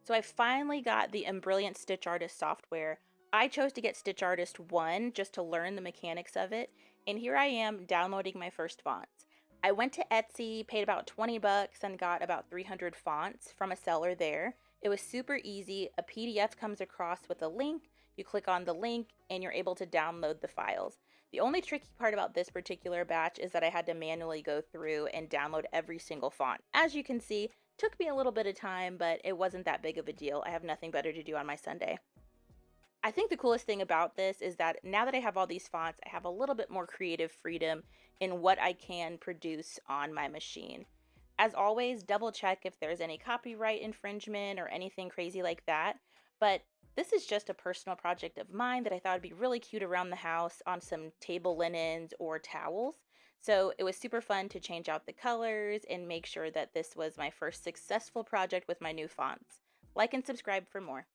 So I finally got the Embrilliance Stitch Artist software. I chose to get Stitch Artist 1 just to learn the mechanics of it, and here I am downloading my first fonts. I went to Etsy, paid about 20 bucks, and got about 300 fonts from a seller there. It was super easy. A PDF comes across with a link. You click on the link, and you're able to download the files. The only tricky part about this particular batch is that I had to manually go through and download every single font. As you can see, took me a little bit of time, but it wasn't that big of a deal. I have nothing better to do on my Sunday. I think the coolest thing about this is that now that I have all these fonts, I have a little bit more creative freedom in what I can produce on my machine. As always, double check if there's any copyright infringement or anything crazy like that. But this is just a personal project of mine that I thought would be really cute around the house on some table linens or towels. So it was super fun to change out the colors and make sure that this was my first successful project with my new fonts. Like and subscribe for more.